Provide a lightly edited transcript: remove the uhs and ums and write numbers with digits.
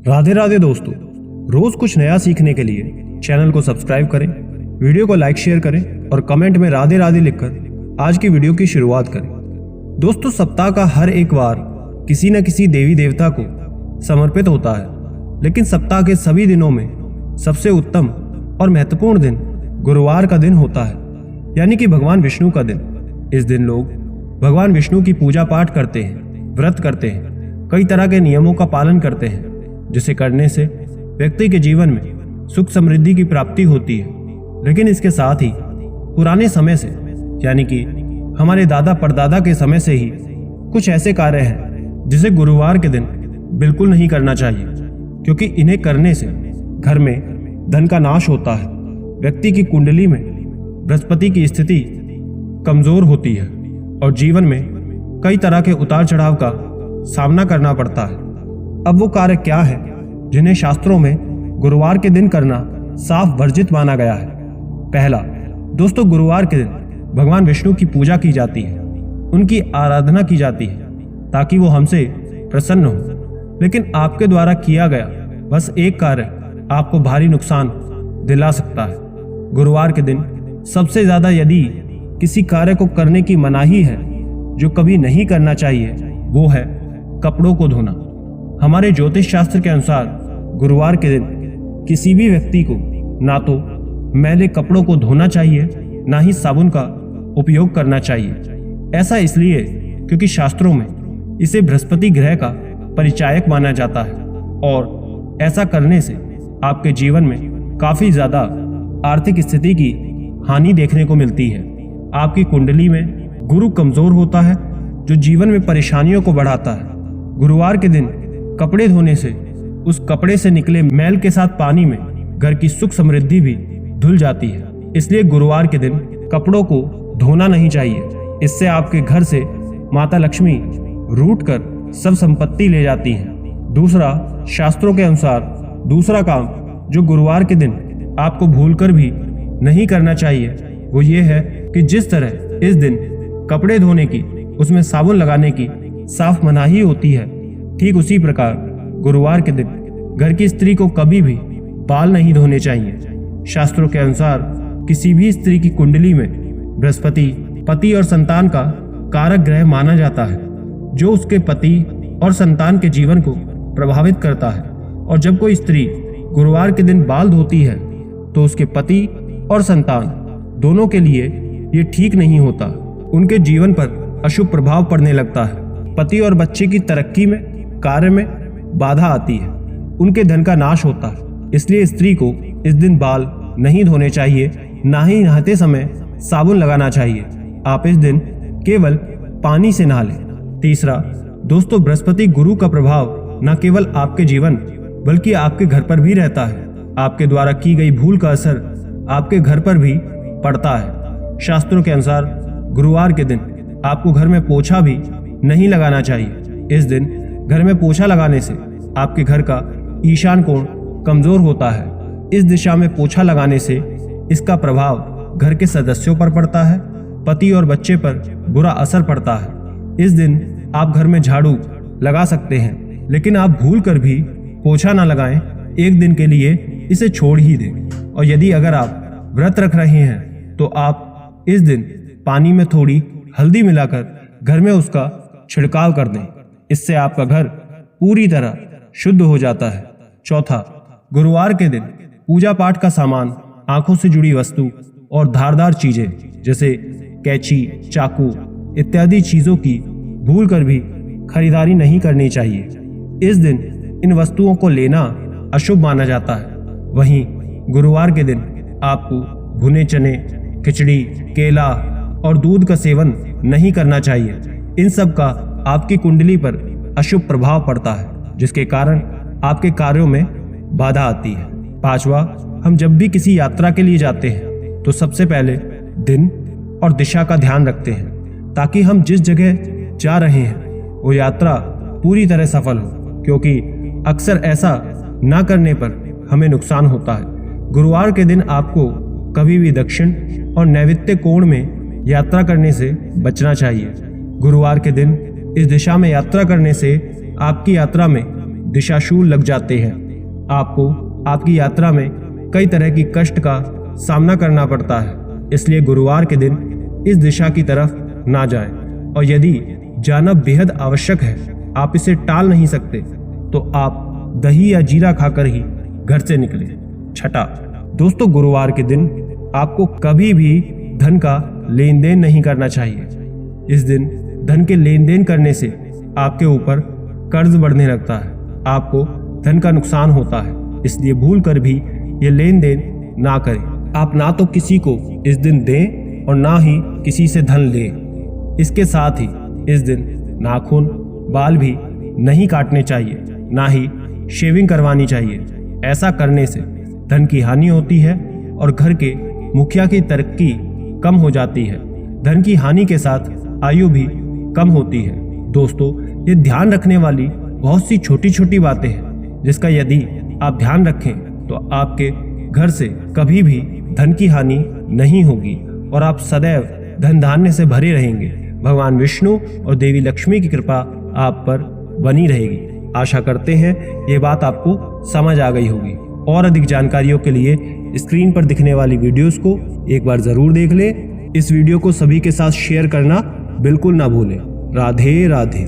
राधे राधे दोस्तों, रोज कुछ नया सीखने के लिए चैनल को सब्सक्राइब करें, वीडियो को लाइक शेयर करें और कमेंट में राधे राधे लिखकर आज की वीडियो की शुरुआत करें। दोस्तों, सप्ताह का हर एक वार किसी न किसी देवी देवता को समर्पित होता है, लेकिन सप्ताह के सभी दिनों में सबसे उत्तम और महत्वपूर्ण दिन गुरुवार का दिन होता है, यानी कि भगवान विष्णु का दिन। इस दिन लोग भगवान विष्णु की पूजा पाठ करते हैं, व्रत करते हैं, कई तरह के नियमों का पालन करते हैं, जिसे करने से व्यक्ति के जीवन में सुख समृद्धि की प्राप्ति होती है। लेकिन इसके साथ ही पुराने समय से, यानी कि हमारे दादा परदादा के समय से ही कुछ ऐसे कार्य हैं जिसे गुरुवार के दिन बिल्कुल नहीं करना चाहिए, क्योंकि इन्हें करने से घर में धन का नाश होता है, व्यक्ति की कुंडली में बृहस्पति की स्थिति कमजोर होती है और जीवन में कई तरह के उतार चढ़ाव का सामना करना पड़ता है। अब वो कार्य क्या है जिन्हें शास्त्रों में गुरुवार के दिन करना साफ वर्जित माना गया है। पहला, दोस्तों, गुरुवार के दिन भगवान विष्णु की पूजा की जाती है, उनकी आराधना की जाती है ताकि वो हमसे प्रसन्न हो। लेकिन आपके द्वारा किया गया बस एक कार्य आपको भारी नुकसान दिला सकता है। गुरुवार के दिन सबसे ज्यादा यदि किसी कार्य को करने की मनाही है जो कभी नहीं करना चाहिए, वो है कपड़ों को धोना। हमारे ज्योतिष शास्त्र के अनुसार गुरुवार के दिन किसी भी व्यक्ति को ना तो मैले कपड़ों को धोना चाहिए, ना ही साबुन का उपयोग करना चाहिए। ऐसा इसलिए क्योंकि शास्त्रों में इसे बृहस्पति ग्रह का परिचायक माना जाता है और ऐसा करने से आपके जीवन में काफी ज्यादा आर्थिक स्थिति की हानि देखने को मिलती है। आपकी कुंडली में गुरु कमजोर होता है, जो जीवन में परेशानियों को बढ़ाता है। गुरुवार के दिन कपड़े धोने से उस कपड़े से निकले मैल के साथ पानी में घर की सुख समृद्धि भी धुल जाती है। इसलिए गुरुवार के दिन कपड़ों को धोना नहीं चाहिए। इससे आपके घर से माता लक्ष्मी रूठ कर सब संपत्ति ले जाती है। दूसरा, शास्त्रों के अनुसार दूसरा काम जो गुरुवार के दिन आपको भूलकर भी नहीं करना चाहिए, वो ये है कि जिस तरह इस दिन कपड़े धोने की, उसमें साबुन लगाने की साफ मनाही होती है, ठीक उसी प्रकार गुरुवार के दिन घर की स्त्री को कभी भी बाल नहीं धोने चाहिए। शास्त्रों के अनुसार किसी भी स्त्री की कुंडली में बृहस्पति पति और संतान का कारक ग्रह माना जाता है, जो उसके पति और संतान के जीवन को प्रभावित करता है। और जब कोई स्त्री गुरुवार के दिन बाल धोती है तो उसके पति और संतान दोनों के लिए ये ठीक नहीं होता। उनके जीवन पर अशुभ प्रभाव पड़ने लगता है। पति और बच्चे की तरक्की में, कार्य में बाधा आती है, उनके धन का नाश होता है। इसलिए स्त्री को इस दिन बाल नहीं धोने चाहिए, ना ही नहाते समय साबुन लगाना चाहिए। आप इस दिन केवल पानी से नहा लें। तीसरा, दोस्तों, बृहस्पति गुरु का प्रभाव न केवल आपके जीवन बल्कि आपके घर पर भी रहता है। आपके द्वारा की गई भूल का असर आपके घर पर भी पड़ता है। शास्त्रों के अनुसार गुरुवार के दिन आपको घर में पोछा भी नहीं लगाना चाहिए। इस दिन घर में पोछा लगाने से आपके घर का ईशान कोण कमजोर होता है। इस दिशा में पोछा लगाने से इसका प्रभाव घर के सदस्यों पर पड़ता है, पति और बच्चे पर बुरा असर पड़ता है। इस दिन आप घर में झाड़ू लगा सकते हैं, लेकिन आप भूल कर भी पोछा ना लगाएं। एक दिन के लिए इसे छोड़ ही दें। और यदि अगर आप व्रत रख रहे हैं तो आप इस दिन पानी में थोड़ी हल्दी मिलाकर घर में उसका छिड़काव कर दें। इससे आपका घर पूरी तरह शुद्ध हो जाता है। चौथा, गुरुवार के दिन पूजा पाठ का सामान, आंखों से जुड़ी वस्तु और धारदार चीजें जैसे कैंची, चाकू इत्यादि चीजों की भूल कर भी खरीदारी नहीं करनी चाहिए। इस दिन इन वस्तुओं को लेना अशुभ माना जाता है। वहीं गुरुवार के दिन आपको भुने चने, खिचड़ी, केला और दूध का सेवन नहीं करना चाहिए। इन सब का आपकी कुंडली पर अशुभ प्रभाव पड़ता है, जिसके कारण आपके कार्यों में बाधा आती है। पांचवा, हम जब भी किसी यात्रा के लिए जाते हैं तो सबसे पहले दिन और दिशा का ध्यान रखते हैं, ताकि हम जिस जगह जा रहे हैं वो यात्रा पूरी तरह सफल हो, क्योंकि अक्सर ऐसा ना करने पर हमें नुकसान होता है। गुरुवार के दिन आपको कभी भी दक्षिण और नैऋत्य कोण में यात्रा करने से बचना चाहिए। गुरुवार के दिन इस दिशा में यात्रा करने से आपकी यात्रा में दिशाशूल लग जाते हैं। आपको आपकी यात्रा में कई तरह की कष्ट का सामना करना पड़ता है, इसलिए गुरुवार के दिन इस दिशा की तरफ ना जाएं। और यदि जाना बेहद आवश्यक है, आप इसे टाल नहीं सकते, तो आप दही या जीरा खाकर ही घर से निकले। छठा, दोस्तों गुरुवार के दिन आपको कभी भी धन का लेन देन नहीं करना चाहिए। इस दिन धन के लेन देन करने से आपके ऊपर कर्ज बढ़ने लगता है, आपको धन का नुकसान होता है, इसलिए भूल कर भी ये लेन देन ना करें। आप ना तो किसी को इस दिन दें और ना ही किसी से धन लें। इसके साथ ही इस दिन नाखून बाल भी नहीं काटने चाहिए, ना ही शेविंग करवानी चाहिए। ऐसा करने से धन की हानि होती है और घर के मुखिया की तरक्की कम हो जाती है। धन की हानि के साथ आयु भी कम होती है। दोस्तों, ये ध्यान रखने वाली बहुत सी छोटी छोटी बातें हैं, जिसका यदि आप ध्यान रखें तो आपके घर से कभी भी धन की हानि नहीं होगी और आप सदैव धन धान्य से भरे रहेंगे। भगवान विष्णु और देवी लक्ष्मी की कृपा आप पर बनी रहेगी। आशा करते हैं ये बात आपको समझ आ गई होगी। और अधिक जानकारियों के लिए स्क्रीन पर दिखने वाली वीडियोस को एक बार जरूर देख लें। इस वीडियो को सभी के साथ शेयर करना बिल्कुल ना भूलें। राधे राधे।